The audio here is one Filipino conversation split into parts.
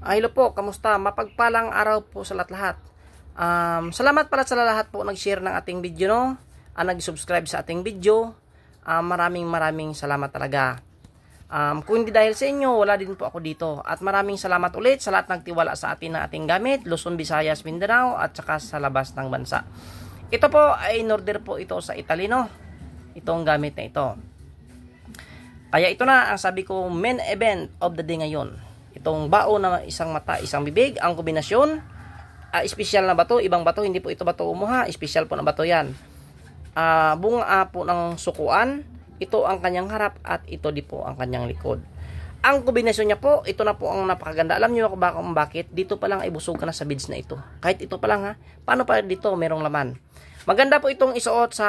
Hello po, kamusta? Mapagpalang araw po sa lahat-lahat. Salamat pala sa lahat po nag-share ng ating video, no? Nag-subscribe sa ating video. Maraming salamat talaga. Kung hindi dahil sa inyo, wala din po ako dito. At maraming salamat ulit sa lahat nagtiwala sa atin na ating gamit, Luzon, Visayas, Mindanao, at saka sa labas ng bansa. Ito po ay in-order po ito sa Italy, no? Itong gamit na ito. Kaya ito na ang sabi ko, main event of the day ngayon. Itong bao na isang mata, isang bibig, ang kombinasyon, espesyal na bato, ibang bato, hindi po ito bato umuha, espesyal po na bato yan. Bunga po ng sukuan, ito ang kanyang harap at ito di po ang kanyang likod. Ang kombinasyon niya po, ito na po ang napakaganda. Alam niyo kung bakit? Dito pa lang ay busog ka na sa beads na ito. Kahit ito pa lang ha, paano pa dito merong laman? Maganda po itong isuot sa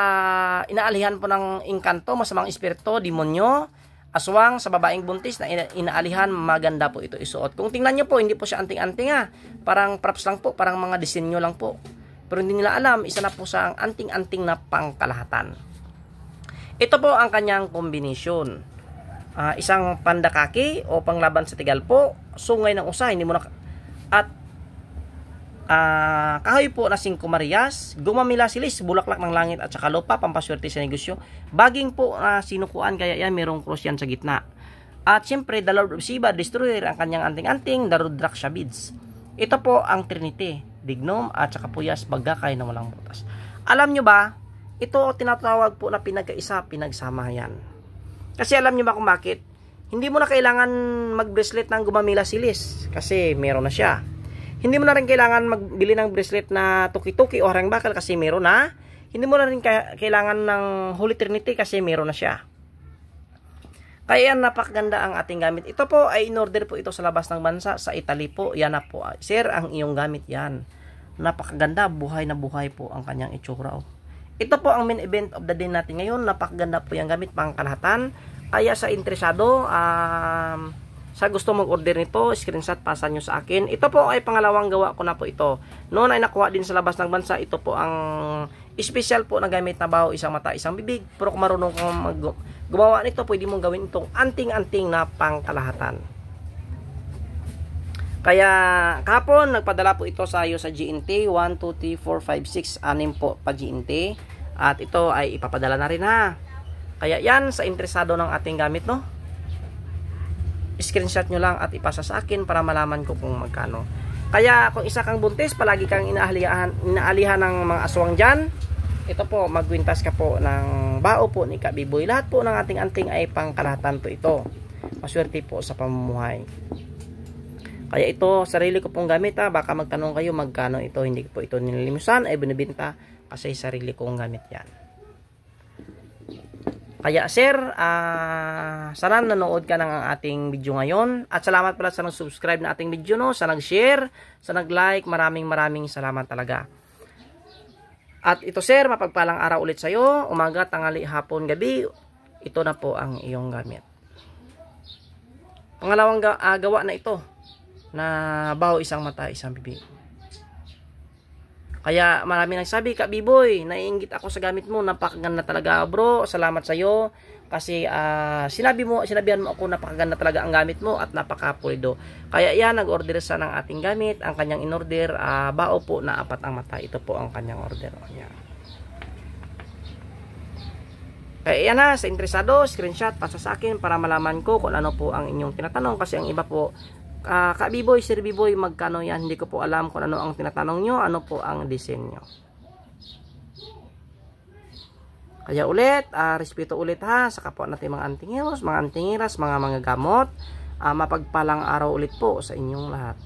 inaalihan po ng engkanto, masamang espiritu, demonyo, aswang, sa babaeng buntis na inaalihan, maganda po ito isuot. Kung tingnan nyo po, hindi po siya anting-anting ha. Parang props lang po, parang mga disenyo lang po. Pero hindi nila alam, isa na po sa anting-anting na pangkalahatan. Ito po ang kanyang kombinasyon. Isang pandakaki o panglaban sa tigal po, sungay ng usa, hindi mo na... At kahoy po na 5 Marias, gumamila silis, bulaklak ng langit at saka lupa, pampaswerte sa negosyo. Baging po sinukuan, kaya yan merong cross yan sa gitna. At syempre, the Lord of Shiva, destroyer, ang kanyang anting-anting, the Rudraksha beads. Ito po ang Trinity, Dignum at saka Puyas, bagakay na walang butas. Alam nyo ba, ito tinatawag po na pinagkaisa, pinagsama yan. Kasi alam nyo ba kung bakit? Hindi mo na kailangan mag-bracelet ng gumamila silis, kasi meron na siya. Hindi mo na rin kailangan magbili ng bracelet na tuki-tuki o harang bakal kasi meron na. Hindi mo na rin kailangan ng Holy Trinity kasi meron na siya. Kaya yan, napakaganda ang ating gamit. Ito po ay in-order po ito sa labas ng bansa, sa Italy po. Yan na po. Sir, ang iyong gamit yan. Napakaganda, buhay na buhay po ang kanyang itsura. Ito po ang main event of the day natin ngayon. Napakaganda po yung gamit, pangkalahatan. Kaya sa interesado, sa gusto mag-order nito, screenshot, pasa nyo sa akin. Ito po ay pangalawang gawa ko na po ito. Noon ay nakuha din sa labas ng bansa. Ito po ang special po na gamit na bao, isang mata, isang bibig. Pero kung marunong kang gumawa nito, pwede mong gawin itong anting-anting na pangkalahatan. Kaya kahapon, nagpadala po ito sa iyo sa GNT. 1, 2, 3, 4, 5, 6, 6 po pa GNT. At ito ay ipapadala na rin ha. Kaya yan, sa interesado ng ating gamit, no? Screenshot nyo lang at ipasa sa akin para malaman ko kung magkano. Kaya kung isa kang buntis, palagi kang inaalihan ng mga aswang dyan, ito po, magwintas ka po ng bao po ni Kabiboy. Lahat po ng ating anting ay pangkalahatan po ito. Maswerte po sa pamumuhay. Kaya ito, sarili ko pong gamit ha. Baka magtanong kayo magkano ito. Hindi po ito nililimusan, ay binibinta kasi sarili kong gamit yan. Kaya sir, sana nanood ka ng ating video ngayon. At salamat pala sa nag-subscribe na ating video, no? Sa nag-share, sa nag-like, maraming salamat talaga. At ito sir, mapagpalang araw ulit sa'yo. Umaga, tanghali, hapon, gabi. Ito na po ang iyong gamit. Pangalawang gawa na ito. Na bao, isang mata, isang bibig. Kaya marami nagsabi, Kabiboy, naiinggit ako sa gamit mo, napakaganda talaga bro, salamat sa iyo kasi sinabihan mo ako napakaganda talaga ang gamit mo at napakapulido. Kaya yan, nag-order sa ng ating gamit, ang kanyang in-order, bao po na 4 ang mata, ito po ang kanyang order. Yan. Kaya yan ha, sa interesado, screenshot, pasa sa akin para malaman ko kung ano po ang inyong tinatanong kasi ang iba po, Kabiboy, Sir Biboy, magkano yan? Hindi ko po alam kung ano ang tinatanong nyo, ano po ang disenyo. Kaya ulit, respeto ulit ha, sa kapwa natin mga antingeros, mga antingiras, mga gamot. Mapagpalang araw ulit po sa inyong lahat.